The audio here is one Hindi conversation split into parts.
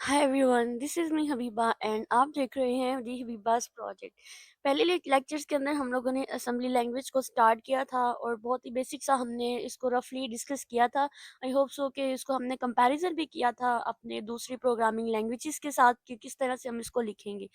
Hi everyone, this is me Habiba and आप देख रहे हैं दी हबीबास प्रोजेक्ट। पहले लेक्चर्स के अंदर हम लोगों ने असेंबली लैंग्वेज को स्टार्ट किया था और बहुत ही बेसिक सा हमने इसको रफली डिस्कस किया था। आई होप सो कि इसको हमने कंपैरिजन भी किया था अपने दूसरी प्रोग्रामिंग लैंग्वेजेस के साथ कि किस तरह से हम इसको लिखेंगे।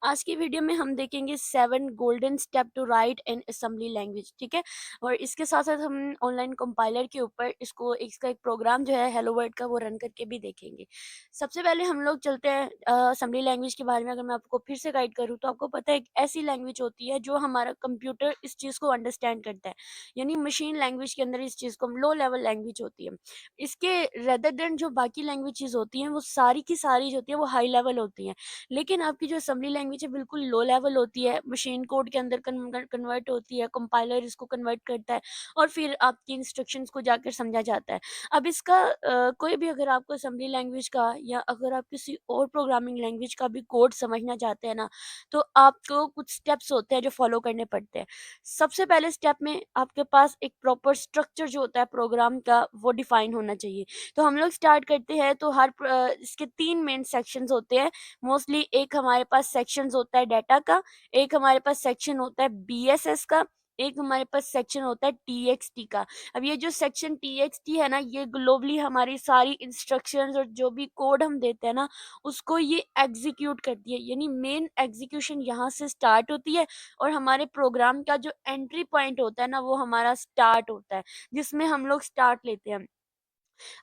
आज की वीडियो में हम देखेंगे 7 golden step to write an assembly language, ठीक है। और इसके साथ साथ हम ऑनलाइन कंपाइलर के ऊपर इसका एक प्रोग्राम जो है हेलो वर्ल्ड का वो रन करके भी देखेंगे। सबसे पहले हम लोग चलते हैं असेंबली लैंग्वेज के बारे में। अगर मैं आपको फिर से गाइड करूँ तो आपको पता है एक ऐसी लैंग्वेज होती है जो हमारा कंप्यूटर इस चीज़ को अंडरस्टैंड करता है, यानी मशीन लैंग्वेज के अंदर इस चीज़ को लो लेवल लैंग्वेज होती है। इसके रेदर देन जो बाकी लैंग्वेजेस होती हैं वो सारी की सारी जो होती है वो हाई लेवल होती हैं, लेकिन आपकी जो असेंबली लैंग्वेज है बिल्कुल लो लेवल होती है, मशीन कोड के अंदर कन्वर्ट होती है, कंपाइलर इसको कन्वर्ट करता है और फिर आपकी इंस्ट्रक्शंस को जाकर समझा जाता है। अब इसका कोई भी अगर आपको असेंबली लैंग्वेज का या अगर आप किसी और प्रोग्रामिंग लैंग्वेज का भी कोड समझना चाहते हैं ना, तो आपको कुछ स्टेप्स होते हैं जो फॉलो करने पड़ते हैं। सबसे पहले स्टेप में आपके पास एक प्रॉपर स्ट्रक्चर जो होता है प्रोग्राम का वो डिफाइन होना चाहिए। तो हम लोग स्टार्ट करते हैं तो इसके 3 मेन सेक्शंस होते हैं मोस्टली। एक हमारे पास सेक्शंस होता है डाटा का, एक हमारे पास सेक्शन होता है बीएसएस का, एक हमारे पास सेक्शन होता है टीएक्सटी का। अब ये जो सेक्शन टीएक्सटी है ना, ये ग्लोबली हमारी सारी इंस्ट्रक्शंस और जो भी कोड हम देते हैं ना, उसको ये एग्जीक्यूट करती है, यानी मेन एग्जीक्यूशन यहाँ से स्टार्ट होती है और हमारे प्रोग्राम का जो एंट्री पॉइंट होता है ना वो हमारा स्टार्ट होता है, जिसमें हम लोग स्टार्ट लेते हैं।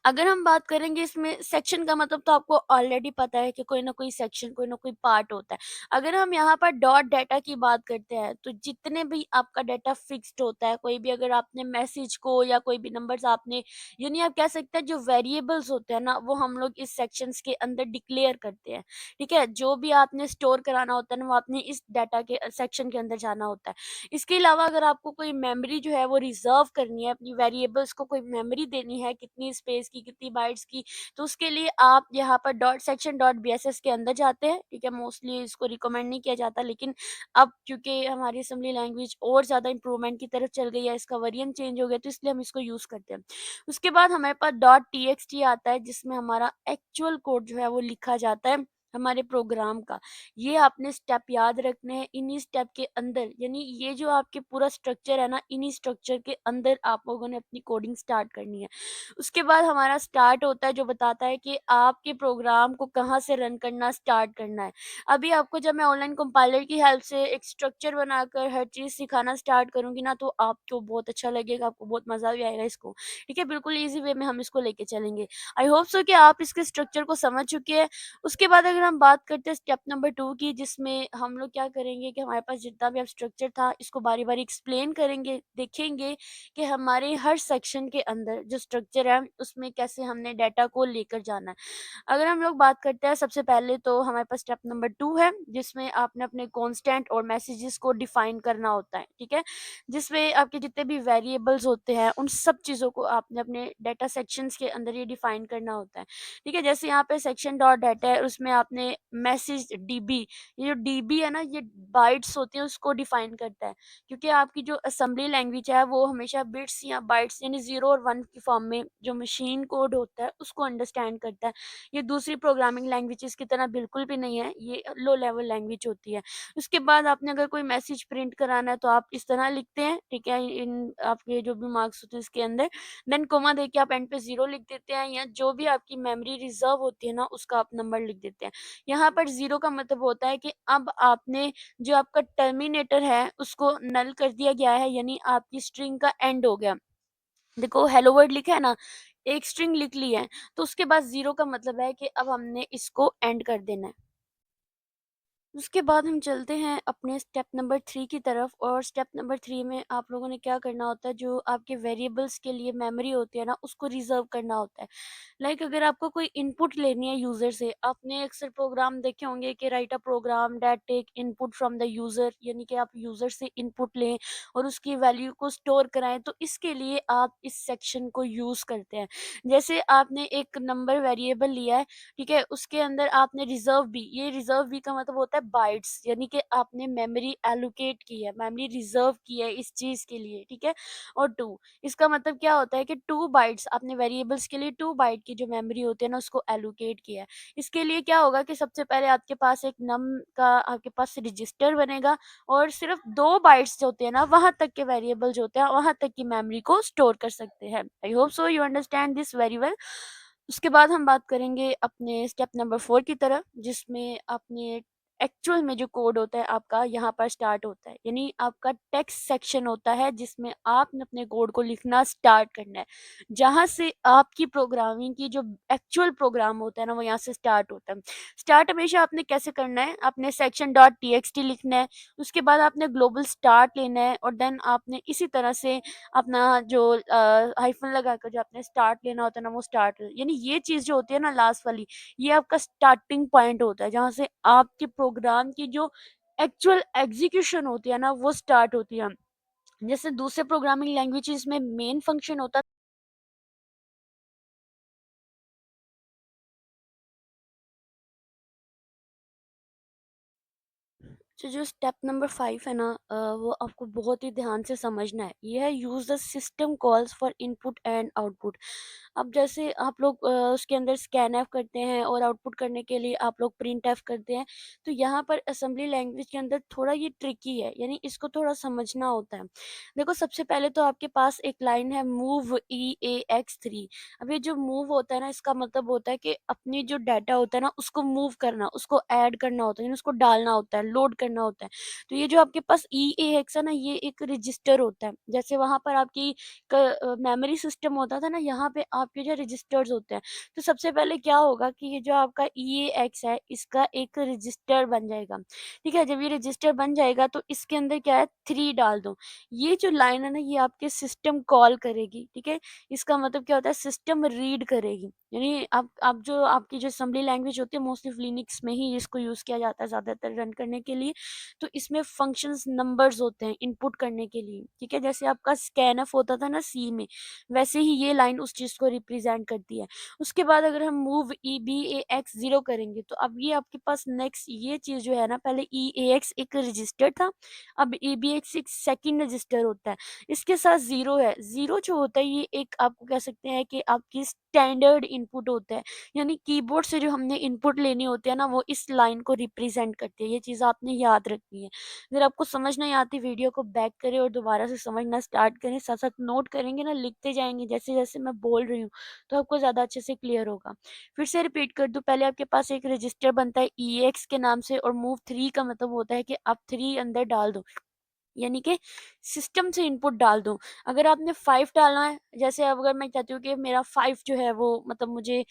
अगर हम बात करेंगे इसमें सेक्शन का मतलब तो आपको ऑलरेडी पता है कि कोई ना कोई सेक्शन कोई ना कोई पार्ट होता है। अगर हम यहाँ पर डॉट डाटा की बात करते हैं तो जितने भी आपका डाटा फिक्स्ड होता है, कोई भी अगर आपने मैसेज को या कोई भी नंबर्स आपने, यानी आप कह सकते हैं जो वेरिएबल्स होते हैं ना वो हम लोग इस सेक्शंस के अंदर डिक्लेयर करते हैं। ठीक है, जो भी आपने स्टोर कराना होता है ना वो आपने इस डाटा के सेक्शन के अंदर जाना होता है। इसके अलावा अगर आपको कोई मेमोरी जो है वो रिजर्व करनी है, अपनी वेरिएबल्स को कोई मेमोरी देनी है, कितनी स्पेस की, कितनी बाइट्स की, तो उसके लिए आप यहाँ पर डॉट सेक्शन डॉट बीएसएस के अंदर जाते हैं। ठीक है, मोस्टली इसको रिकमेंड नहीं किया जाता, लेकिन अब क्योंकि हमारी असेंबली लैंग्वेज और ज़्यादा इंप्रूवमेंट की तरफ चल गई है, इसका वेरिएंट चेंज हो गया, तो इसलिए हम इसको यूज़ करते हैं। उसके बाद हमारे पास डॉट टीएक्सटी आता है जिसमें हमारा एक्चुअल कोड जो है वो लिखा जाता है हमारे प्रोग्राम का। ये आपने स्टेप याद रखने हैं। इन्हीं स्टेप के अंदर, यानी ये जो आपके पूरा स्ट्रक्चर है ना, इन्हीं स्ट्रक्चर के अंदर आप लोगों ने अपनी कोडिंग स्टार्ट करनी है। उसके बाद हमारा स्टार्ट होता है जो बताता है कि आपके प्रोग्राम को कहाँ से रन करना स्टार्ट करना है। अभी आपको जब मैं ऑनलाइन कंपाइलर की हेल्प से एक स्ट्रक्चर बनाकर हर चीज़ सिखाना स्टार्ट करूँगी ना, तो आपको बहुत अच्छा लगेगा, आपको बहुत मज़ा भी आएगा इसको। ठीक है, बिल्कुल ईज़ी वे में हम इसको लेके चलेंगे। आई होप सो कि आप इसके स्ट्रक्चर को समझ चुके हैं। उसके बाद अगर हम बात करते हैं स्टेप नंबर 2 की, जिसमें हम लोग क्या करेंगे कि हमारे पास जितना भी अब स्ट्रक्चर था इसको बारी-बारी एक्सप्लेन करेंगे, देखेंगे कि हमारे हर सेक्शन के अंदर जो स्ट्रक्चर है उसमें कैसे हमने डाटा को लेकर जाना है। अगर हम लोग बात करते हैं सबसे पहले तो हमारे पास स्टेप नंबर 2 है जिसमें आपने अपने कांस्टेंट और मैसेजेस को डिफाइन करना होता है, ठीक है? जिसमें आपके जितने भी वेरिएबल्स होते हैं उन सब चीज़ों को आपने अपने डाटा सेक्शंस के अंदर ये डिफाइन करना होता है। ठीक है, जैसे यहाँ पे सेक्शन डॉट डाटा है उसमें आपने मैसेज डीबी, ये जो डीबी है ना ये बाइट्स होती हैं उसको डिफाइन करता है, क्योंकि आपकी जो असेंबली लैंग्वेज है वो हमेशा बिट्स या बाइट्स यानी 0 और 1 की फॉर्म में जो मशीन कोड होता है उसको अंडरस्टैंड करता है। ये दूसरी प्रोग्रामिंग लैंग्वेजेस की तरह बिल्कुल भी नहीं है, ये लो लेवल लैंग्वेज होती है। उसके बाद आपने अगर कोई मैसेज प्रिंट कराना है तो आप इस तरह लिखते हैं, ठीक है, इन आपके जो भी मार्क्स होते हैं इसके अंदर, देन कोमा देके आप एंड पे 0 लिख देते हैं या जो भी आपकी मेमोरी रिजर्व होती है ना उसका आप नंबर लिख देते हैं। यहाँ पर 0 का मतलब होता है कि अब आपने जो आपका टर्मिनेटर है उसको नल कर दिया गया है, यानी आपकी स्ट्रिंग का एंड हो गया। देखो हेलो वर्ड लिखा है ना, एक स्ट्रिंग लिख ली है, तो उसके बाद 0 का मतलब है कि अब हमने इसको एंड कर देना है। उसके बाद हम चलते हैं अपने स्टेप नंबर 3 की तरफ, और स्टेप नंबर 3 में आप लोगों ने क्या करना होता है, जो आपके वेरिएबल्स के लिए मेमोरी होती है ना उसको रिजर्व करना होता है। लाइक अगर आपको कोई इनपुट लेनी है यूज़र से, आपने अक्सर प्रोग्राम देखे होंगे कि write a program that take input from the user, यानी कि आप यूज़र से इनपुट लें और उसकी वैल्यू को स्टोर कराएँ, तो इसके लिए आप इस सेक्शन को यूज़ करते हैं। जैसे आपने एक नंबर वेरिएबल लिया है, ठीक है? उसके अंदर आपने रिज़र्व बी, ये रिज़र्व बी का मतलब होता है बाइट्स, यानी कि आपने मेमोरी एलोकेट की है, मेमोरी रिजर्व की है इस चीज़ के लिए, ठीक है। और 2, इसका मतलब क्या होता है कि 2 बाइट्स आपने वेरिएबल्स के लिए 2 बाइट की जो मेमोरी होती है ना उसको एलोकेट किया है। इसके लिए क्या होगा कि सबसे पहले आपके पास एक नम का आपके पास रजिस्टर बनेगा, और सिर्फ 2 बाइट्स जो होते हैं ना वहाँ तक के वेरिएबल जो होते हैं वहाँ तक की मेमोरी को स्टोर कर सकते हैं। I hope so you understand this very well. उसके बाद हम बात करेंगे अपने स्टेप नंबर 4 की तरफ, जिसमें अपने एक्चुअल में जो कोड होता है आपका यहाँ पर स्टार्ट होता है, यानी आपका टेक्स्ट सेक्शन होता है जिसमें आपने अपने कोड को लिखना स्टार्ट करना है। जहाँ से आपकी प्रोग्रामिंग की जो एक्चुअल प्रोग्राम होता है ना वो यहाँ से स्टार्ट होता है। स्टार्ट हमेशा आपने कैसे करना है, आपने सेक्शन डॉट टी लिखना है, उसके बाद आपने ग्लोबल स्टार्ट लेना है, और देन आपने इसी तरह से अपना जो हाइफ़न लगाकर जो आपने स्टार्ट लेना होता है ना वो स्टार्ट, यानी ये चीज़ जो होती है ना लास्ट वाली, ये आपका स्टार्टिंग पॉइंट होता है जहाँ से आपके प्रोग्राम की जो एक्चुअल एग्जीक्यूशन होती है ना वो स्टार्ट होती है। जैसे दूसरे प्रोग्रामिंग लैंग्वेजेस में मेन फंक्शन होता जो स्टेप नंबर 5 है ना, वो आपको बहुत ही ध्यान से समझना है। ये है use the system calls for input and output. अब जैसे आप लोग उसके अंदर स्कैनएफ करते हैं और आउटपुट करने के लिए आप लोग प्रिंटएफ करते हैं, तो यहाँ पर असेंबली लैंग्वेज के अंदर थोड़ा ये ट्रिकी है, यानी इसको थोड़ा समझना होता है। देखो, सबसे पहले तो आपके पास एक लाइन है मूव EAX3। अब ये जो मूव होता है ना इसका मतलब होता है कि अपनी जो डाटा होता है ना उसको मूव करना, उसको ऐड करना होता है, यानी उसको डालना होता है, लोड करना होता है। तो ये जो आपके पास EAX है ना ये एक रजिस्टर होता है। जैसे वहाँ पर आपकी मेमोरी सिस्टम होता था ना, यहाँ पे आपके जो रजिस्टर्स होते हैं। तो सबसे पहले क्या होगा कि ये जो आपका EAX है इसका एक रजिस्टर बन जाएगा। ठीक है, जब ये रजिस्टर बन जाएगा तो इसके अंदर क्या है 3 डाल दो। ये जो लाइन है ना ये आपके सिस्टम कॉल करेगी, ठीक है। इसका मतलब क्या होता है, सिस्टम रीड करेगी, यानी आप जो आपकी जो असेंबली लैंग्वेज होती है मोस्टली लिनक्स में ही इसको यूज़ किया जाता है ज़्यादातर रन करने के लिए। तो इसमें फंक्शंस नंबर्स होते हैं इनपुट करने के लिए, ठीक है। जैसे आपका स्कैनफ होता था ना सी में, वैसे ही ये लाइन उस चीज़ को रिप्रेजेंट करती है। उसके बाद अगर हम मूव EBAX 0 करेंगे तो अब ये आपके पास नेक्स्ट ये चीज़ जो है ना, पहले EAX एक रजिस्टर था, अब EBX एक सेकंड रजिस्टर होता है। इसके साथ 0 है। 0 जो होता है ये एक आपको कह सकते हैं कि आपकी स्टैंडर्ड इनपुट होता है, यानी कीबोर्ड से जो हमने इनपुट लेनी होती है ना वो इस लाइन को रिप्रेजेंट करती है। ये चीज़ आपने याद रखनी है। अगर आपको समझ नहीं आती वीडियो को बैक करें और दोबारा से समझना स्टार्ट करें, साथ-साथ नोट करेंगे ना, लिखते जाएँगे जैसे-जैसे मैं बोल रही हूँ, तो आपको ज़्यादा अच्छे से क्लियर होगा। फिर से रिपीट कर दूँ, पहले आपके पास एक रजिस्टर बनता है EX के नाम से, और मूव 3 का मतलब होता है कि आप 3 अंदर डाल दो। यानी कि सिस्टम से इनपुट डाल दो। अगर आपने 5 डालना है, जैसे अब अगर मैं चाहती हूँ कि मेरा 5 जो है वो मतलब मुझे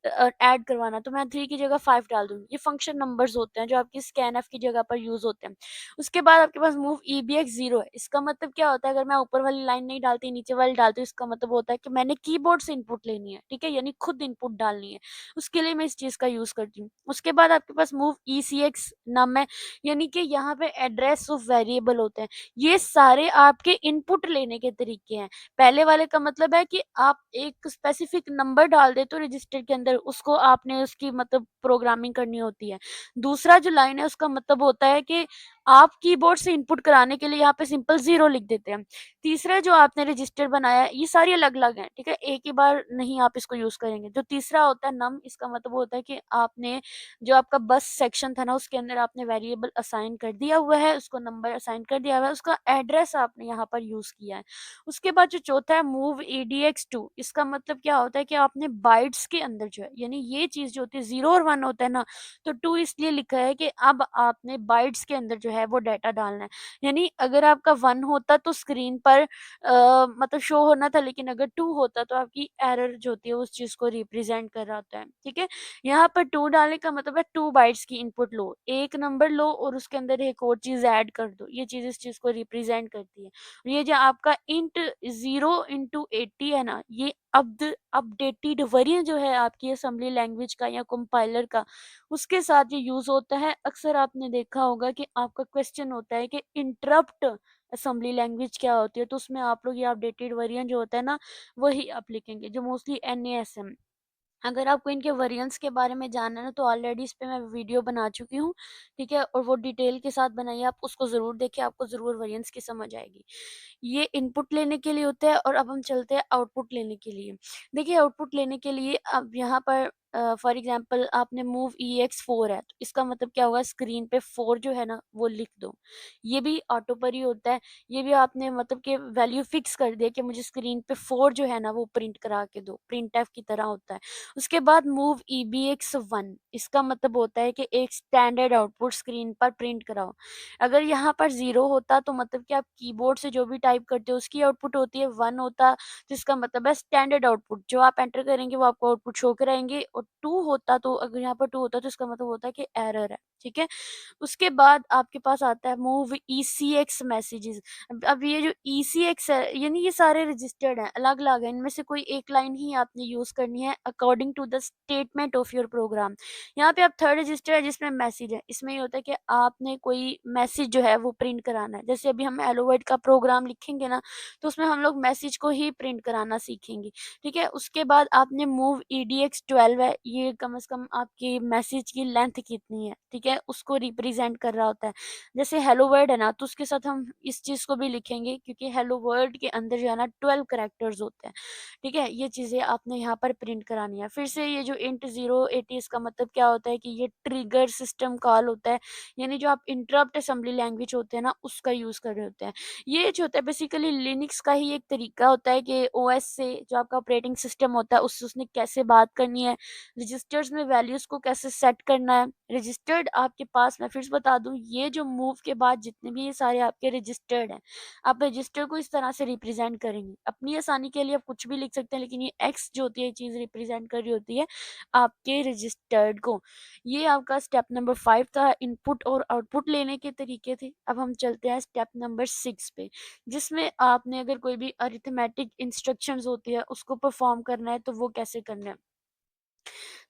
ऐड करवाना, तो मैं 3 की जगह 5 डाल दूँगी। ये फंक्शन नंबर्स होते हैं जो आपकी स्कैनफ की जगह पर यूज़ होते हैं। उसके बाद आपके पास मूव EBX 0 है। इसका मतलब क्या होता है, अगर मैं ऊपर वाली लाइन नहीं डालती, नीचे वाली डालती हूँ, इसका मतलब होता है कि मैंने कीबोर्ड से इनपुट लेनी है, ठीक है? यानी खुद इनपुट डालनी है। उसके लिए मैं इस चीज़ का यूज़ करती हूँ। उसके बाद आपके पास मूव ECX नाम है, यानी कि यहाँ पे एड्रेस ऑफ वेरिएबल होते हैं। ये सारे आपके इनपुट लेने के तरीके हैं। पहले वाले का मतलब है कि आप एक स्पेसिफिक नंबर डाल देते हो रजिस्टर के अंदर, उसको आपने उसकी मतलब प्रोग्रामिंग करनी होती है। दूसरा जो लाइन है उसका मतलब होता है कि आप कीबोर्ड से इनपुट कराने के लिए यहाँ पे सिंपल 0 लिख देते हैं। तीसरा जो आपने रजिस्टर बनाया है, ये सारी अलग-अलग हैं, ठीक है? एक ही बार नहीं आप इसको यूज़ करेंगे। जो तीसरा होता है नम, इसका मतलब होता है कि आपने जो आपका बस सेक्शन था ना उसके अंदर आपने वेरिएबल असाइन कर दिया हुआ है, उसको नंबर असाइन कर दिया हुआ है, उसका एड्रेस आपने यहाँ पर यूज़ किया है। उसके बाद जो चौथा है मूव EDX2, इसका मतलब क्या होता है कि आपने बाइट्स के अंदर जो है, यानी ये चीज़ जो होती है 0 और 1 होता है ना, तो 2 इसलिए लिखा है कि अब आपने बाइट्स के अंदर जो है वो डाटा डालना है। यानी अगर आपका 1 होता तो स्क्रीन पर मतलब शो होना था, लेकिन अगर 2 होता तो आपकी एरर जो होती है उस चीज़ को रिप्रेजेंट कर रहा होता है, ठीक है? यहाँ पर 2 डालने का मतलब है 2 बाइट्स की इनपुट लो, एक नंबर लो और उसके अंदर एक और चीज़ ऐड कर दो। ये चीज़ इस चीज़ को रिप्रेजेंट करती है। और ये जो आपका इंट 0 इंटू 80 है ना, ये अपडेटेड वेरिएंट जो है आपकी असेंबली लैंग्वेज का या कंपाइलर का, उसके साथ ये यूज़ होता है। अक्सर आपने देखा होगा कि आपका क्वेश्चन होता है कि इंटरप्ट असेंबली लैंग्वेज क्या होती है? तो उसमें आप लोग ये अपडेटेड वेरिएंट जो होता है ना, वही आप लिखेंगे, जो मोस्टली NASM अगर आपको इनके वेरिएंट्स के बारे में जानना है ना, तो ऑलरेडी इस पे मैं वीडियो बना चुकी हूँ, ठीक है? और वो डिटेल के साथ बनाई है, आप उसको ज़रूर देखिए, आपको ज़रूर वेरिएंट्स की समझ आएगी। ये इनपुट लेने के लिए होता है और अब हम चलते हैं आउटपुट लेने के लिए। देखिए आउटपुट लेने के लिए अब यहाँ पर फॉर एग्ज़ाम्पल आपने मूव EX4 है, तो इसका मतलब क्या होगा, स्क्रीन पे 4 जो है ना वो लिख दो। ये भी ऑटो पर ही होता है, ये भी आपने मतलब कि वैल्यू फिक्स कर दिया कि मुझे स्क्रीन पे 4 जो है ना वो प्रिंट करा के दो, प्रिंटफ की तरह होता है। उसके बाद मूव EBX1, इसका मतलब होता है कि एक स्टैंडर्ड आउटपुट स्क्रीन पर प्रिंट कराओ। अगर यहाँ पर 0 होता तो मतलब कि आप कीबोर्ड से जो भी टाइप करते हो उसकी आउटपुट होती है, 1 होता तो इसका मतलब है स्टैंडर्ड आउटपुट, जो आप एंटर करेंगे वो आपको आउटपुट शो कराएँगे, और 2 होता तो अगर यहाँ पर 2 होता तो इसका मतलब होता है कि एरर है, ठीक है? उसके बाद आपके पास आता है मूव ECX मैसेजेस। अब ये जो ECX है, यानी ये सारे रजिस्टर्ड हैं, अलग-अलग हैं, इनमें से कोई एक लाइन ही आपने यूज़ करनी है according to the statement of your program. यहाँ पे आप थर्ड रजिस्टर है जिसमें मैसेज है, इसमें ये होता है कि आपने कोई मैसेज जो है वो प्रिंट कराना है। जैसे अभी हम हेलो वर्ल्ड का प्रोग्राम लिखेंगे ना, तो उसमें हम लोग मैसेज को ही प्रिंट कराना सीखेंगे, ठीक है? उसके बाद आपने मूव EDX12 है, ये कम से कम आपकी मैसेज की लेंथ कितनी है, ठीक है? उसको रिप्रेजेंट कर रहा होता है। जैसे हेलो वर्ल्ड है ना, तो उसके साथ हम इस चीज़ को भी लिखेंगे, क्योंकि हेलो वर्ल्ड के अंदर जो है ना 12 कैरेक्टर्स होते हैं, ठीक है? ये चीज़ें आपने यहाँ पर प्रिंट करानी है। फिर से ये जो इंट 080, इसका मतलब क्या होता है कि ये ट्रिगर सिस्टम कॉल होता है, यानी जो आप इंटरप्ट असेंबली लैंग्वेज होते हैं ना उसका यूज़ कर रहे होते हैं। ये जो होता है बेसिकली लिनक्स का ही एक तरीका होता है कि ओएस से, जो आपका ऑपरेटिंग सिस्टम होता है उससे उसने कैसे बात करनी है, रजिस्टर्स में वैल्यूज़ को कैसे सेट करना है। रजिस्टर्ड आपके पास, मैं फिर से बता दूँ, ये जो मूव के बाद जितने भी ये सारे आपके रजिस्टर्ड हैं, आप रजिस्टर को इस तरह से रिप्रेजेंट करेंगे। अपनी आसानी के लिए आप कुछ भी लिख सकते हैं, लेकिन ये एक्स जो होती है ये चीज़ रिप्रेजेंट कर रही होती है आपके रजिस्टर्ड को। ये आपका स्टेप नंबर 5 था, इनपुट और आउटपुट लेने के तरीके थे। अब हम चलते हैं स्टेप नंबर 6 पे, जिसमें आपने अगर कोई भी अरिथमेटिक इंस्ट्रक्शंस होती है उसको परफॉर्म करना है, तो वो कैसे करना है।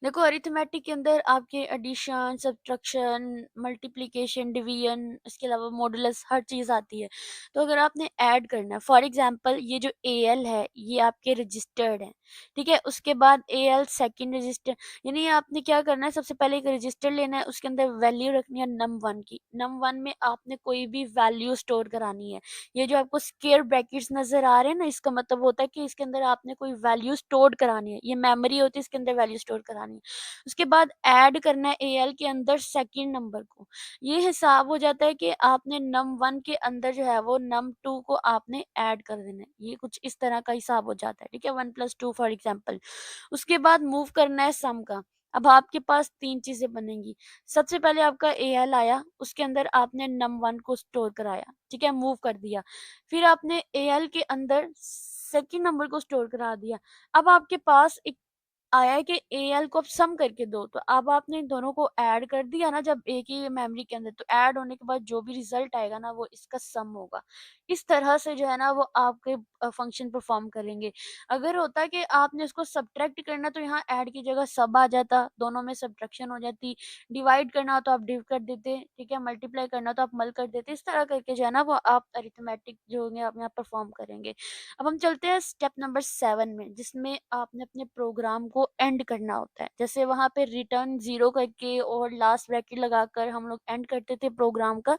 देखो अरिथमेटिक के अंदर आपके एडिशन, सब्ट्रैक्शन, मल्टीप्लिकेशन, डिवीजन, इसके अलावा मॉडुलस, हर चीज़ आती है। तो अगर आपने ऐड करना है, फॉर एग्जांपल ये जो AL है ये आपके रजिस्टर्ड है, ठीक है? उसके बाद AL सेकंड रजिस्टर, यानी आपने क्या करना है, सबसे पहले एक रजिस्टर लेना है, उसके अंदर वैल्यू रखनी है num1 की। num1 में आपने कोई भी वैल्यू स्टोर करानी है। ये जो आपको स्क्वायर ब्रैकेट्स नज़र आ रहे हैं ना, इसका मतलब होता है कि इसके अंदर आपने कोई वैल्यू स्टोर करानी है। ये मेमोरी होती है, इसके अंदर वैल्यू स्टोर करानी है। उसके बाद ऐड करना है AL के अंदर सेकंड नंबर को। ये हिसाब हो जाता है कि आपने num1 के अंदर जो है वो num2 को आपने ऐड कर देना है। ये कुछ इस तरह का हिसाब हो जाता है, ठीक है? 1 + 2 फॉर एग्ज़ाम्पल। उसके बाद मूव करना है सम का। अब आपके पास 3 चीज़ें बनेंगी। सबसे पहले आपका AL आया, उसके अंदर आपने num1 को स्टोर कराया, ठीक है? मूव कर दिया। फिर आपने AL के अंदर सेकंड नंबर को स्टोर करा दिया। अब आपके पास एक आया है कि AL को अब सम करके दो, तो अब आपने इन दोनों को ऐड कर दिया ना जब एक ही मेमोरी के अंदर, तो ऐड होने के बाद जो भी रिजल्ट आएगा ना वो इसका सम होगा। इस तरह से जो है ना वो आपके फंक्शन परफॉर्म करेंगे। अगर होता है कि आपने उसको सब्ट्रैक्ट करना, तो यहाँ ऐड की जगह सब आ जाता, दोनों में सब्ट्रैक्शन हो जाती। डिवाइड करना हो तो आप डिव कर देते, ठीक है? मल्टीप्लाई करना हो तो आप मल कर देते। इस तरह करके जो है ना वो आप अरिथमेटिक जो होंगे आप यहाँ परफॉर्म करेंगे। अब हम चलते हैं स्टेप नंबर 7 में, जिसमें आपने अपने प्रोग्राम को एंड करना होता है। जैसे वहाँ पे रिटर्न 0 करके और लास्ट ब्रैकेट लगाकर हम लोग एंड करते थे प्रोग्राम का।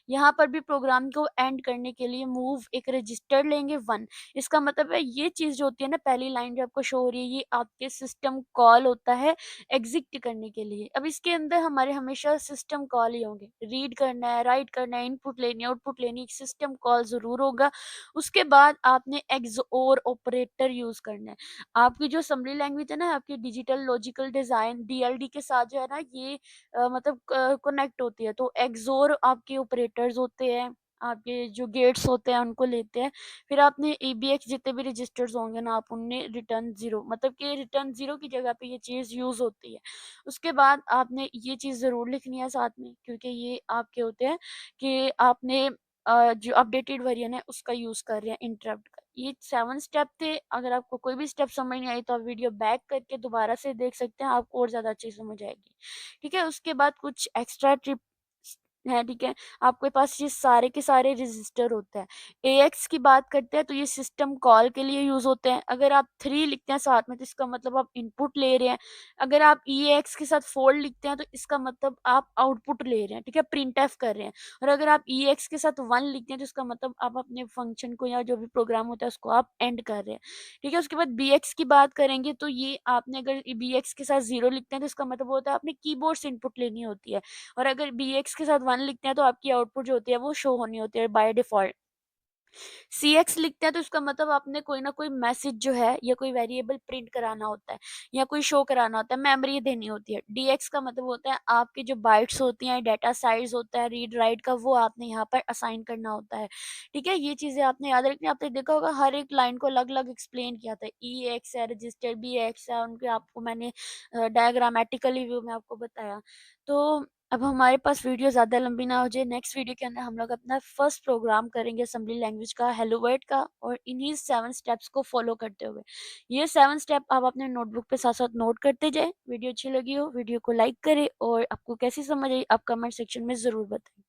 यहाँ पर भी प्रोग्राम को एंड करने के लिए मूव एक रजिस्टर लेंगे 1। इसका मतलब है ये चीज़ जो होती है ना, पहली लाइन जो आपको शो हो रही है, ये आपके सिस्टम कॉल होता है एग्ज़िट करने के लिए। अब इसके अंदर हमारे हमेशा सिस्टम कॉल ही होंगे। रीड करना है, राइट करना है, इनपुट लेनी है, आउटपुट लेनी है, एक सिस्टम कॉल ज़रूर होगा। उसके बाद आपने XOR ऑपरेटर यूज़ करना है। आपकी जो असेंबली लैंग्वेज है ना, आपकी डिजिटल लॉजिकल डिज़ाइन DLD के साथ जो है ना ये मतलब कनेक्ट होती है। तो XOR आपके ऑपरेटर्स होते हैं, आपके जो गेट्स होते हैं उनको लेते हैं। फिर आपने EBX जितने भी रजिस्टर्स होंगे ना, आप उनमें रिटर्न 0, मतलब कि रिटर्न 0 की जगह पे ये चीज़ यूज़ होती है। उसके बाद आपने ये चीज़ ज़रूर लिखनी है साथ में, क्योंकि ये आपके होते हैं कि आपने जो अपडेटेड वर्जन है उसका यूज़ कर रहे हैं इंटरप्ट का। ये 7 स्टेप थे। अगर आपको कोई भी स्टेप समझ नहीं आई तो आप वीडियो बैक करके दोबारा से देख सकते हैं, आपको और ज़्यादा अच्छी समझ आएगी। ठीक है? उसके बाद कुछ एक्स्ट्रा टिप्स है, ठीक है? आपके पास ये सारे के सारे रजिस्टर होते हैं। एएक्स की बात करते हैं तो ये सिस्टम कॉल के लिए यूज़ होते हैं। अगर आप 3 लिखते हैं साथ में तो इसका मतलब आप इनपुट ले रहे हैं। अगर आप ईएक्स के साथ 4 लिखते हैं तो इसका मतलब आप आउटपुट ले रहे हैं, ठीक है? प्रिंटफ कर रहे हैं। और अगर आप ईएक्स के साथ 1 लिखते हैं तो इसका मतलब आप अपने फंक्शन को या जो भी प्रोग्राम होता है उसको आप एंड कर रहे हैं, ठीक है? उसके बाद बीएक्स की बात करेंगे तो ये आपने अगर बीएक्स के साथ 0 लिखते हैं तो इसका मतलब होता है आपने कीबोर्ड से इनपुट लेनी होती है। और अगर बीएक्स के साथ 1 लिखते हैं तो आपकी आउटपुट जो होती है वो शो होनी होती है बाय डिफ़ॉल्ट। सीएक्स लिखते हैं तो इसका मतलब आपने कोई ना कोई मैसेज जो है या कोई वेरिएबल प्रिंट कराना होता है या कोई शो कराना होता है, मेमोरी देनी होती है। डीएक्स का मतलब होता है आपकी जो बाइट्स होती हैं, डाटा साइज़ होता है, रीड राइट का वो आपने यहाँ पर असाइन करना होता है। ठीक है? ये चीज़ें आपने याद रखनी है। आपने देखा होगा हर एक लाइन को अलग-अलग एक्सप्लेन किया था। ईएक्स है, रजिस्टर बीएक्स है, उनके आपको मैंने डायग्रामेटिकली व्यू में आपको बताया। तो अब हमारे पास वीडियो ज़्यादा लंबी ना हो जाए, नेक्स्ट वीडियो के अंदर हम लोग अपना फर्स्ट प्रोग्राम करेंगे असेंबली लैंग्वेज का, हेलो वर्ल्ड का, और इन्हीं 7 स्टेप्स को फॉलो करते हुए। ये 7 स्टेप आप अपने नोटबुक पे साथ-साथ नोट करते जाएँ। वीडियो अच्छी लगी हो, वीडियो को लाइक करें और आपको कैसी समझ आई आप कमेंट सेक्शन में ज़रूर बताएँ।